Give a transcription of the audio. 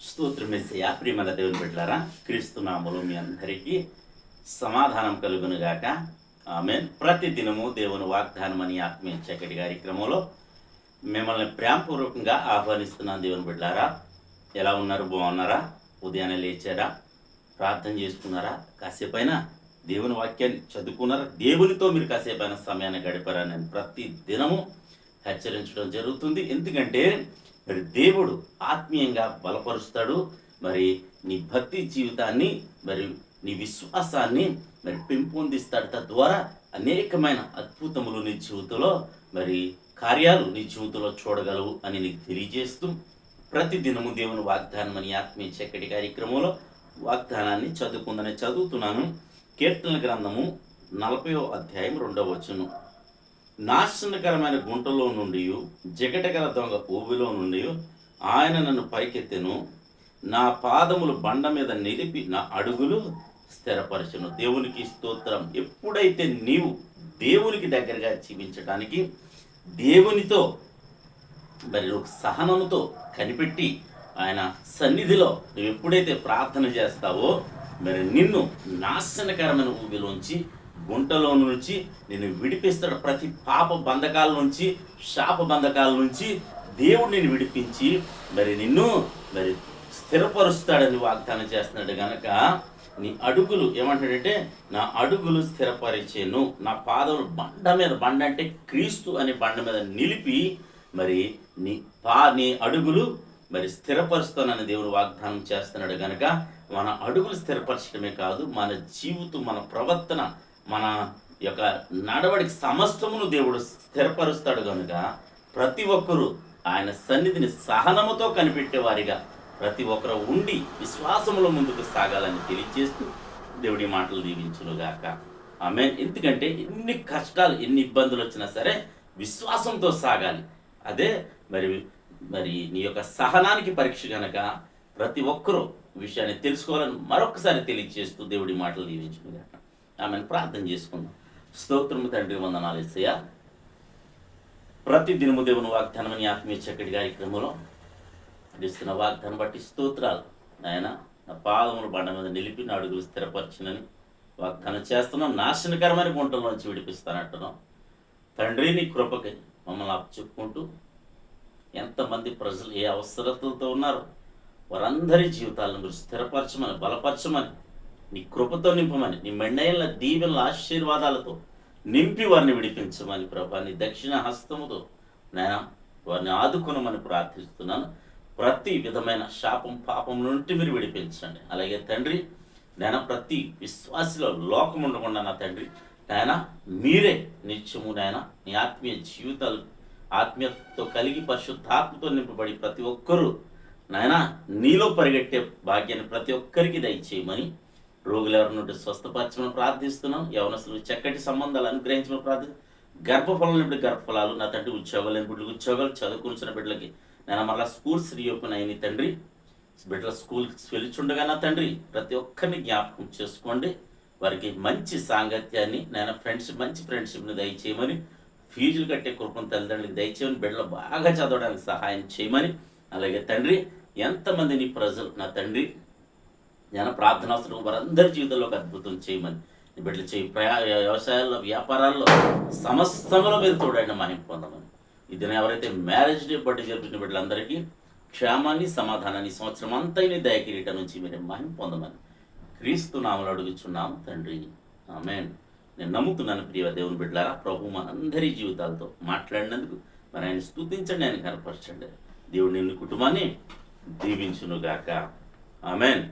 స్తోత్రమేసయ్యా. ప్రియమైన దేవుని బిడ్డలారా, క్రీస్తు నామములో మీ అందరికీ సమాధానం కలుగునుగాక. ఆమేన్. ప్రతి దినము దేవుని వాగ్దానం అని ఆత్మీయ చక్కటి కార్యక్రమంలో మిమ్మల్ని ప్రేమపూర్వకంగా ఆహ్వానిస్తున్నాను. దేవుని బిడ్డలారా, ఎలా ఉన్నారు? బాగున్నారా? ఉదయాన్నే లేచారా? ప్రార్థన చేసుకున్నారా? కాసేపైనా దేవుని వాక్యాన్ని చదువుకున్నారా? దేవునితో మీరు కాసేపైనా సమయాన్ని గడిపారా? నేను ప్రతి దినము హెచ్చరించడం జరుగుతుంది. ఎందుకంటే మరి దేవుడు ఆత్మీయంగా బలపరుస్తాడు. మరి నీ భక్తి జీవితాన్ని, మరి నీ విశ్వాసాన్ని మరి పెంపొందిస్తాడు. తద్వారా అనేకమైన అద్భుతములు నీ జీవితంలో, మరి కార్యాలు నీ జీవితంలో చూడగలవు అని నీకు తెలియజేస్తూ ప్రతి దినము దేవుని వాగ్దానం అని ఆత్మీయ చక్కటి కార్యక్రమంలో వాగ్దానాన్ని చదువుతున్నాను. కీర్తన గ్రంథము 40వ అధ్యాయం 2వ వచనం. నాశనకరమైన గుంటలో నుండి, జగటగల దొంగ ఊబిలో నుండి ఆయన నన్ను పైకెత్తెను. నా పాదములు బండ మీద నిలిపి నా అడుగులు స్థిరపరచును. దేవునికి స్తోత్రం. ఎప్పుడైతే నీవు దేవునికి దగ్గరగా జీవించడానికి, దేవునితో మరి సహనముతో కనిపెట్టి ఆయన సన్నిధిలో నువ్వు ఎప్పుడైతే ప్రార్థన చేస్తావో, మరి నిన్ను నాశనకరమైన ఊబిలోంచి, గుంటలో నుంచి నిన్ను విడిపిస్తాడు. ప్రతి పాప బంధకాల నుంచి, శాప బంధకాల నుంచి దేవుడు నిన్ను విడిపించి మరి నిన్ను మరి స్థిరపరుస్తాడని వాగ్దానం చేస్తున్నాడు. గనక నీ అడుగులు ఏమంటాడంటే, నా అడుగులు స్థిరపరిచేను. నా పాదములు బండ అంటే క్రీస్తు అనే బండ మీద నిలిపి మరి నీ అడుగులు మరి స్థిరపరుస్తానని దేవుడు వాగ్దానం చేస్తున్నాడు. గనక మన అడుగులు స్థిరపరచడమే కాదు, మన జీవితం, మన ప్రవర్తన, మన యొక్క నడవడికి సమస్తమును దేవుడు స్థిరపరుస్తాడు. కనుక ప్రతి ఒక్కరూ ఆయన సన్నిధిని సహనముతో కనిపెట్టేవారిగా ప్రతి ఒక్కరు ఉండి విశ్వాసములో ముందుకు సాగాలని తెలియజేస్తూ దేవుడి మాటలు దీవించునుగాక. ఆమేన్. ఎందుకంటే ఎన్ని కష్టాలు, ఎన్ని ఇబ్బందులు వచ్చినా సరే విశ్వాసంతో సాగాలి. అదే మరి నీ యొక్క సహనానికి పరీక్ష. గనక ప్రతి ఒక్కరూ విషయాన్ని తెలుసుకోవాలని మరొకసారి తెలియజేస్తూ దేవుడి మాటలు దీవించునుగాక. ఆమెను ప్రార్థన చేసుకుందాం. స్తోత్రము తండ్రి, వందనాలు యేసయ్యా. ప్రతి దినము దేవుని వాగ్దానం అని ఆత్మీయ చక్కటి కార్యక్రమంలో ఇస్తున్న వాగ్దానం బట్టి స్తోత్రాలు. నాయన, నా పాదములు బండ మీద నిలిపి నా అడుగులు స్థిరపరచునని వాగ్దానం చేస్తున్నాం. నాశనకరమైన గుంటల నుంచి విడిపిస్తానంటున్నాం. తండ్రి, నీ కృపకి మమ్మల్ని చెప్పుకుంటూ ఎంతమంది ప్రజలు ఏ అవసరతలతో ఉన్నారో వారందరి జీవితాలను మీరు స్థిరపరచమని, బలపరచమని, నీ కృపతో నింపమని, నీ మెండైన దీవెనల ఆశీర్వాదాలతో నింపి వారిని విడిపించమని ప్రభా, నీ దక్షిణ హస్తముతో నేను వారిని ఆదుకునమని ప్రార్థిస్తున్నాను. ప్రతి విధమైన శాపం, పాపం నుండి మీరు విడిపించండి. అలాగే తండ్రి, నేను ప్రతి విశ్వాసిలో లోకం ఉండకుండా నా తండ్రి, నాయన మీరే నిత్యము నాయన నీ ఆత్మీయ జీవితాలు ఆత్మీయతతో కలిగి పరిశుద్ధాత్మతో నింపబడి ప్రతి ఒక్కరూ నాయన నీలో పరిగెట్టే భాగ్యాన్ని ప్రతి ఒక్కరికి దయచేయమని, రోగులు ఎవరి నుండి స్వస్థపరచమని ప్రార్థిస్తున్నాం. యవనస్తులు చక్కటి సంబంధాలు అనుగ్రహించమని ప్రార్థిస్తున్నాం. గర్భఫలం లేని గర్భఫలాలు నా తండ్రి, ఉద్యోగాలు లేని బిడ్డలకు ఉద్యోగాలు, చదువుకున్న బిడ్డలకి నేను మరలా స్కూల్స్ రీఓపెన్ అయినాయి తండ్రి. బిడ్డల స్కూల్కి వెళ్తుండగా నా తండ్రి ప్రతి ఒక్కరిని జ్ఞాపకం చేసుకోండి. వారికి మంచి సాంగత్యాన్ని, నేను మంచి ఫ్రెండ్షిప్ని దయచేయమని, ఫీజులు కట్టే కృపను తల్లిదండ్రులకు దయచేయమని, బిడ్డలు బాగా చదవడానికి సహాయం చేయమని, అలాగే తండ్రి ఎంతమంది నీ ప్రజలు నా తండ్రి నేను ప్రార్థనాస్తులు వారందరి జీవితంలో ఒక అద్భుతం చేయమని, నీ బిడ్డలు చేయి వ్యవసాయాల్లో, వ్యాపారాల్లో సమస్తంలో మీరు తోడైన మహిమ పొందమని, ఇది ఎవరైతే మ్యారేజ్ డే బర్త్డే జరిపిన బిడ్డలందరికీ క్షేమాన్ని, సమాధానాన్ని సంవత్సరం అంతా నీ దయకిరీటం నుంచి మీరు మహిమ పొందమని క్రీస్తు నామములో అడుగుచున్నాము తండ్రి. ఆమేన్. నేను నమ్ముతున్నాను ప్రియ దేవుని బిడ్డలారా, ప్రభు మనందరి జీవితాలతో మాట్లాడినందుకు మరి ఆయన స్తుతించండి, ఆయన కనపరచండి. దేవుడు నిన్ను కుటుంబాన్ని దీవించునుగాక. ఆమేన్.